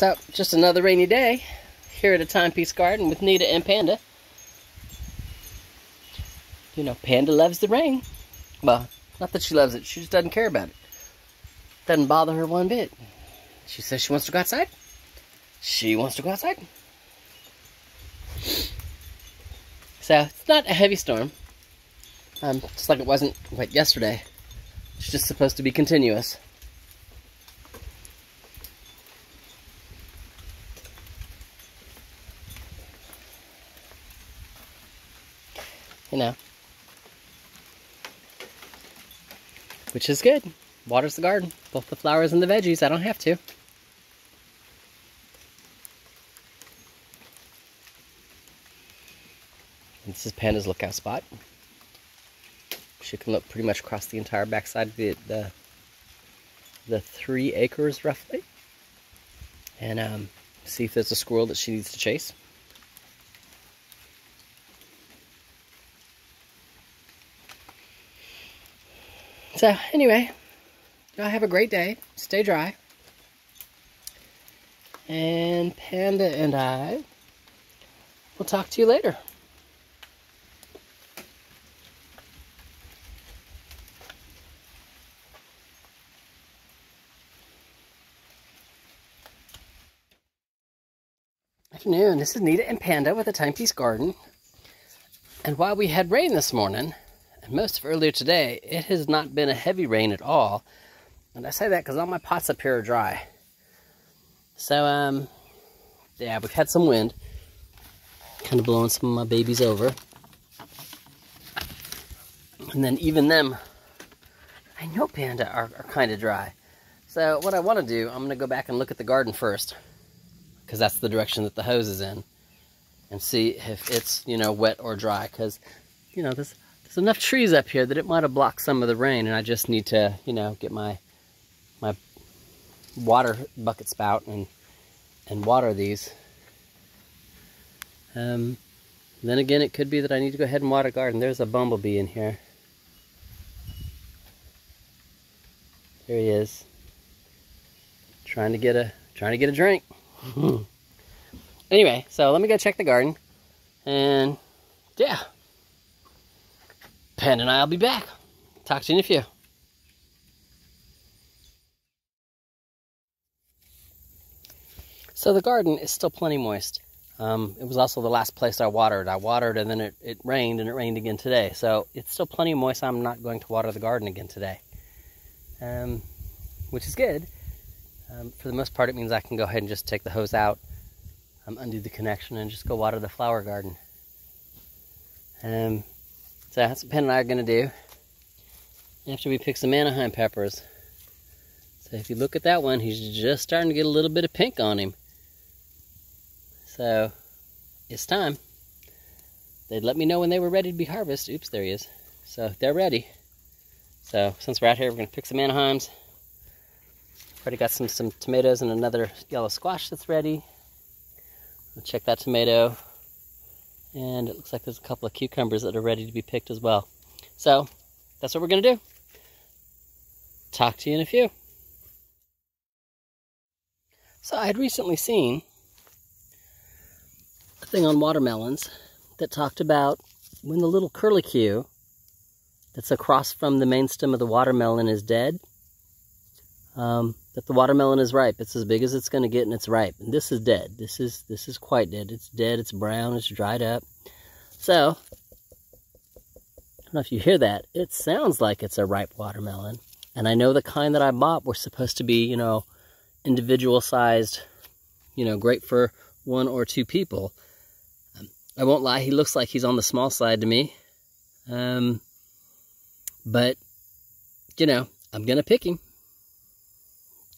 So, just another rainy day here at a timepiece garden with Nita and Panda. You know, Panda loves the rain. Well, not that she loves it, she just doesn't care about it. Doesn't bother her one bit. She says she wants to go outside. She wants to go outside. So, it's not a heavy storm. Just like it wasn't, yesterday. It's just supposed to be continuous. You know. Which is good. Waters the garden. Both the flowers and the veggies. I don't have to. And this is Panda's lookout spot. She can look pretty much across the entire backside of the 3 acres roughly. And see if there's a squirrel that she needs to chase. So, anyway, y'all have a great day. Stay dry. And Panda and I will talk to you later. Afternoon, this is Nita and Panda with a Timepiece Garden. And while we had rain this morning, and most of earlier today, it has not been a heavy rain at all. And I say that because all my pots up here are dry. So, yeah, we've had some wind. Kind of blowing some of my babies over. And then even them, I know Panda, are kind of dry. So what I want to do, I'm going to go back and look at the garden first. Because that's the direction that the hose is in. And see if it's, you know, wet or dry. Because, you know, there's enough trees up here that it might have blocked some of the rain, and I just need to, you know, get my water bucket spout and water these. Then again, it could be that I need to go ahead and water the garden. There's a bumblebee in here. There he is, trying to get a drink. Anyway, so let me go check the garden, and yeah. Pen and I'll be back. Talk to you in a few. So the garden is still plenty moist. It was also the last place I watered. I watered and then it rained, and it rained again today. So it's still plenty moist. I'm not going to water the garden again today. Which is good. For the most part, it means I can go ahead and just take the hose out, undo the connection, and just go water the flower garden. So that's what Pen and I are going to do after we pick some Anaheim peppers. So if you look at that one, he's just starting to get a little bit of pink on him. So it's time. They'd let me know when they were ready to be harvested. Oops, there he is. So they're ready. So since we're out here, we're going to pick some Anaheims. Already got some tomatoes and another yellow squash that's ready. We'll check that tomato. And it looks like there's a couple of cucumbers that are ready to be picked as well. So, that's what we're going to do. Talk to you in a few. So, I had recently seen a thing on watermelons that talked about when the little curlicue that's across from the main stem of the watermelon is dead, that the watermelon is ripe. It's as big as it's going to get, and it's ripe. And this is dead. This is quite dead. It's dead. It's brown. It's dried up. So, I don't know if you hear that. It sounds like it's a ripe watermelon. And I know the kind that I bought were supposed to be, you know, individual sized, you know, great for 1 or 2 people. I won't lie. He looks like he's on the small side to me. But, you know, I'm going to pick him.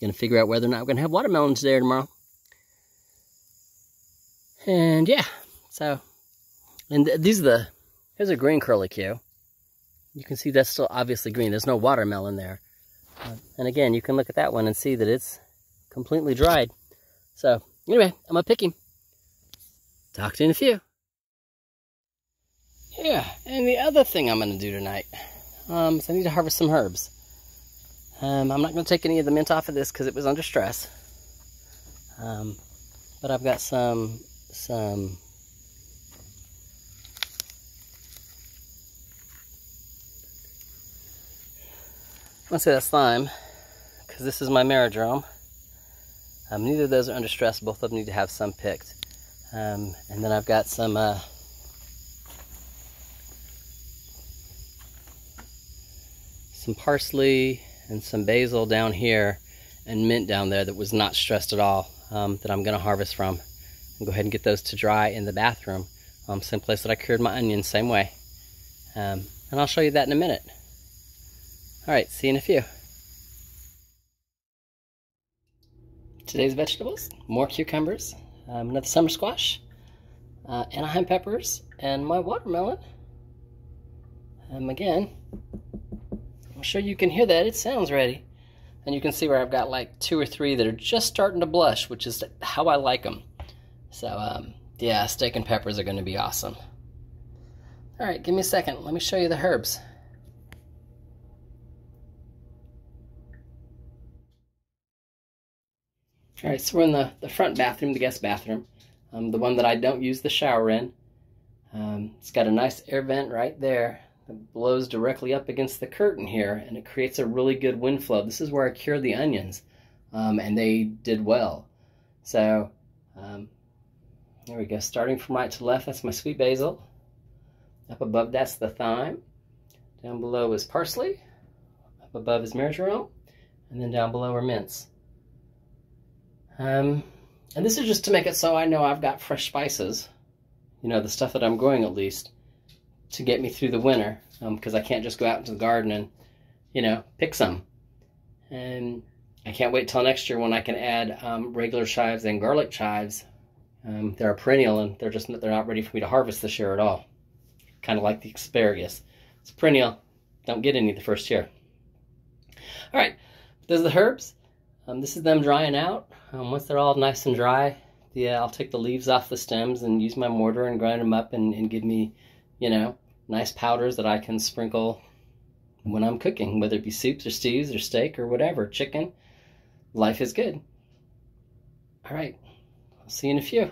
Going to figure out whether or not we're going to have watermelon today or tomorrow. And yeah, so, and here's a green curlicue. You can see that's still obviously green. There's no watermelon there. And again, you can look at that one and see that it's completely dried. So anyway, I'm going to pick him. Talk to you in a few. Yeah, and the other thing I'm going to do tonight is I need to harvest some herbs. I'm not going to take any of the mint off of this because it was under stress. But I've got some I want to say that's thyme, because this is my Meridrome. Neither of those are under stress. Both of them need to have some picked. And then I've got some parsley and some basil down here and mint down there that was not stressed at all, that I'm going to harvest from. And go ahead and get those to dry in the bathroom. Same place that I cured my onions, same way. And I'll show you that in a minute. Alright, see you in a few. Today's vegetables: more cucumbers, another summer squash, Anaheim peppers, and my watermelon. Again, I'm sure you can hear that. It sounds ready. And you can see where I've got like 2 or 3 that are just starting to blush, which is how I like them. So, yeah, steak and peppers are going to be awesome. Alright, give me a second. Let me show you the herbs. Alright, so we're in the front bathroom, the guest bathroom, the one that I don't use the shower in. It's got a nice air vent right there that blows directly up against the curtain here, and it creates a really good wind flow. This is where I cured the onions, and they did well. So, there we go. Starting from right to left, that's my sweet basil. Up above, that's the thyme. Down below is parsley. Up above is Meridrome, and then down below are mints. And this is just to make it so I know I've got fresh spices, you know, the stuff that I'm growing at least, to get me through the winter, because I can't just go out into the garden and, you know, pick some. And I can't wait till next year when I can add regular chives and garlic chives. They're a perennial, and they're not ready for me to harvest this year at all. Kind of like the asparagus. It's a perennial. Don't get any the first year. All right, those are the herbs. This is them drying out. Once they're all nice and dry, I'll take the leaves off the stems and use my mortar and grind them up and give me, you know, nice powders that I can sprinkle when I'm cooking, whether it be soups or stews or steak or whatever, chicken. Life is good. All right, I'll see you in a few.